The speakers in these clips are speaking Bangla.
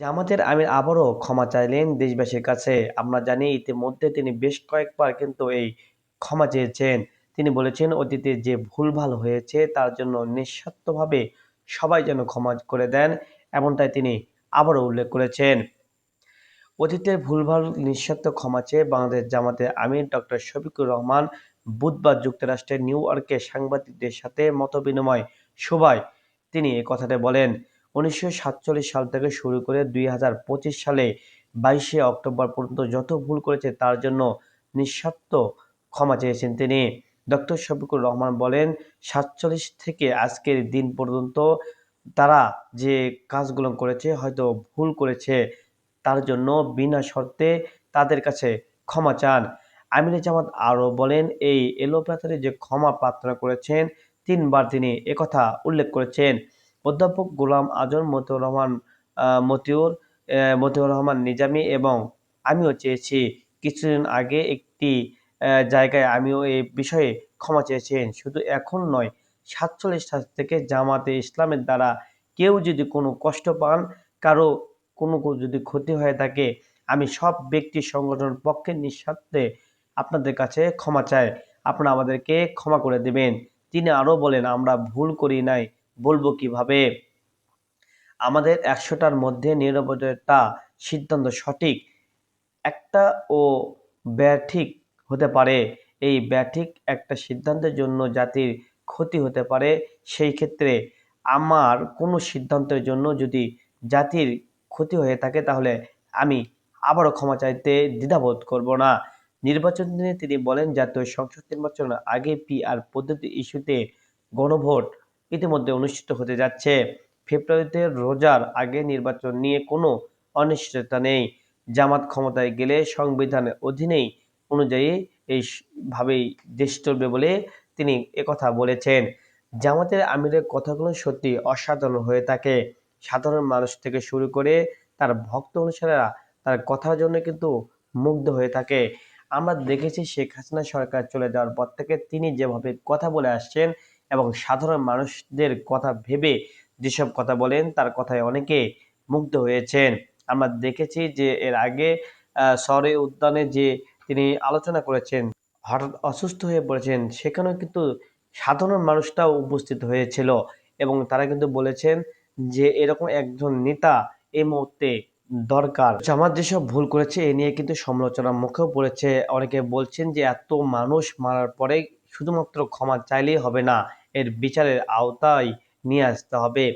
জামাতের আমির আবারও ক্ষমা চাইলেন দেশবাসীর কাছে। আমরা জানি ইতিমধ্যে তিনি বেশ কয়েকবার কিন্তু এই ক্ষমা চেয়েছেন। তিনি বলেছেন অতীতে যে ভুলভাল হয়েছে তার জন্য নিঃস্বার্থভাবে সবাই যেন ক্ষমা করে দেন, এমনটাই তিনি আবারও উল্লেখ করেছেন। অতীতের ভুলভাল নিঃস্বার্থ ক্ষমা চেয়ে বাংলাদেশ জামাতের আমির ডক্টর শফিকুর রহমান বুধবার যুক্তরাষ্ট্রের নিউ ইয়র্কে সাংবাদিকদের সাথে মতবিনিময় সভায় তিনি এ কথাটা বলেন। ১৯৪৭ সাল থেকে শুরু করে ২০২৫ সালে ২২শে অক্টোবর পর্যন্ত যত ভুল করেছে তার জন্য নিঃস্বার্থ ক্ষমা চেয়েছেন তিনি। ডক্টর শফিকুর রহমান বলেন, ৪৭ থেকে আজকের দিন পর্যন্ত তারা যে কাজগুলো করেছে, হয়তো ভুল করেছে, তার জন্য বিনা শর্তে তাদের কাছে ক্ষমা চান। আমিরে জামাত আরও বলেন, এই এলোপাতাড়ি যে ক্ষমা প্রার্থনা করেছেন, ৩ বার তিনি একথা উল্লেখ করেছেন। অধ্যাপক গোলাম আজম, মতিউর রহমান নিজামী এবং আমিও চেয়েছি। কিছুদিন আগে একটি জায়গায় আমিও এই বিষয়ে ক্ষমা চেয়েছেন। শুধু এখন নয়, ৪৭ সাল থেকে জামাতে ইসলামের দ্বারা কেউ যদি কোনো কষ্ট পান, কারো কোনো যদি ক্ষতি হয়ে থাকে, আমি সব ব্যক্তি সংগঠনের পক্ষে নিঃস্বার্থে আপনাদের কাছে ক্ষমা চাই। আপনারা আমাদেরকে ক্ষমা করে দেবেন। তিনি আরও বলেন, আমরা ভুল করি নাই, বলবো কিভাবে? আমাদের ১০০টার মধ্যে ৯৯টা সিদ্ধান্ত সঠিক, একটা ও ব্যাঠিক হতে পারে। এই ব্যাঠিক একটা সিদ্ধান্তের জন্য জাতির ক্ষতি হতে পারে। সেই ক্ষেত্রে আমার কোনো সিদ্ধান্তের জন্য যদি জাতির ক্ষতি হয়ে থাকে, তাহলে আমি আবারও ক্ষমা চাইতে দ্বিধাবোধ করব না। নির্বাচন নিয়ে তিনি বলেন, জাতীয় সংসদ নির্বাচনের আগে পিআর পদ্ধতি ইস্যুতে গণভোট ইতিমধ্যে অনুষ্ঠিত হতে যাচ্ছে। ফেব্রুয়ারিতে রোজার আগে নির্বাচন নিয়ে কোনো অনিশ্চয়তা নেই। জামাত ক্ষমতায় গেলে সংবিধানের অধীনেই অনুযায়ী ভাবেই দেশ চলবে বলে তিনি একথা বলেছেন। জামাতের আমিরের কথাগুলো সত্যি অসাধারণ হয়ে থাকে। সাধারণ মানুষ থেকে শুরু করে তার ভক্ত অনুসারীরা তার কথার জন্য কিন্তু মুগ্ধ হয়ে থাকে। আমরা দেখেছি শেখ হাসিনা সরকার চলে যাওয়ার পর থেকে তিনি যেভাবে কথা বলে আসছেন এবং সাধারণ মানুষদের কথা ভেবে যেসব কথা বলেন, তার কথায় অনেকে মুগ্ধ হয়েছেন। আমরা দেখেছি যে এর আগে শহরে উদ্যানে যে তিনি আলোচনা করেছেন, হঠাৎ অসুস্থ হয়ে পড়েছেন, সেখানেও কিন্তু সাধারণ মানুষটাও উপস্থিত হয়েছিল এবং তারা কিন্তু বলেছেন যে এরকম একজন নেতা এই মুহূর্তে দরকার। জামাত যেসব ভুল করেছে এ নিয়ে কিন্তু সমালোচনার মুখেও পড়েছে। অনেকে বলছেন যে এত মানুষ মারার পরে শুধুমাত্র ক্ষমা চাইলেই হবে না, এর বিচারের আওতায় নিয়ে আসতে হবে।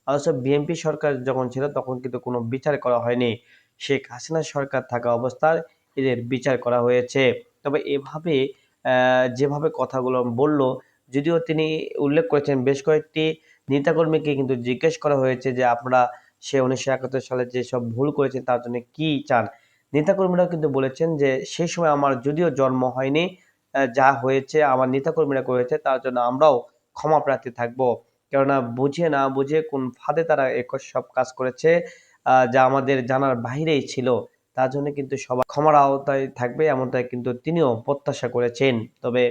অথচ বিএনপি সরকার যখন ছিল তখন কিন্তু কোনো বিচার করা হয়নি। শেখ হাসিনা সরকার থাকা অবস্থায় এদের বিচার করা হয়েছে। তবে এভাবে যেভাবে কথাগুলো বলল, যদিও তিনি উল্লেখ করেছেন বেশ কয়েকটি নেতাকর্মীকে কিন্তু জিজ্ঞেস করা হয়েছে যে আপনারা সে ১৯৭১ সালে যেসব ভুল করেছেন তার জন্য কি চান? নেতাকর্মীরাও কিন্তু বলেছেন যে সেই সময় আমার যদিও জন্ম হয়নি, যা হয়েছে আমার নেতাকর্মীরা করেছে তার জন্য আমরাও ক্ষমা প্রার্থী থাকবো। কেননা বুঝে না বুঝে কোন ফাঁদে তারা সব কাজ করেছে, যা আমাদের জানার বাহিরেই ছিল। তার জন্য কিন্তু সবাই ক্ষমার আওতায় থাকবে, এমনটাই কিন্তু তিনিও প্রত্যাশা করেছেন। তবে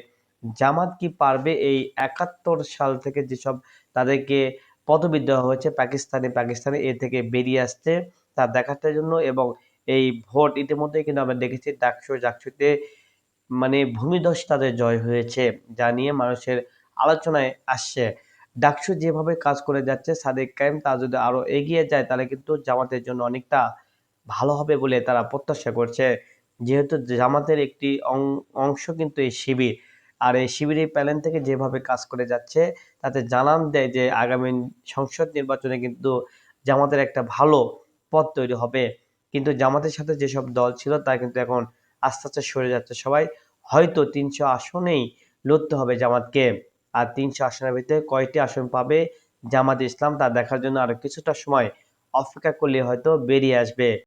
জামাত কি পারবে এই ৭১ সাল থেকে যেসব তাদেরকে পদবি দেওয়া হয়েছে পাকিস্তানি এ থেকে বেরিয়ে আসতে, তা দেখার জন্য। এবং এই ভোট ইতিমধ্যেই কিন্তু আমরা দেখেছি জাকসুতে মানে ভূমিধস তাদের জয় হয়েছে, যা নিয়ে মানুষের আলোচনায় আসছে। ডাকসু যেভাবে কাজ করে যাচ্ছে, সাদেক কায়েম তা যদি আরো এগিয়ে যায় তাহলে কিন্তু জামাতের জন্য অনেকটা ভালো হবে বলে তারা প্রত্যাশা করছে। যেহেতু জামাতের একটি অংশ কিন্তু এই শিবির, আর এই শিবিরের প্যানেল থেকে যেভাবে কাজ করে যাচ্ছে, তাতে জানান দেয় যে আগামী সংসদ নির্বাচনে কিন্তু জামাতের একটা ভালো পথ তৈরি হবে। কিন্তু জামাতের সাথে যেসব দল ছিল তা কিন্তু এখন আস্তে আস্তে সরে যাচ্ছে সবাই। হয়তো ৩০০ আসনেই লড়তে হবে জামাতকে। আর ৩০০ আসনের ভিতরে কয়টি আসন পাবে জামাত ইসলাম তা দেখার জন্য আরো কিছুটা সময় অপেক্ষা করলে হয়তো বেরিয়ে আসবে।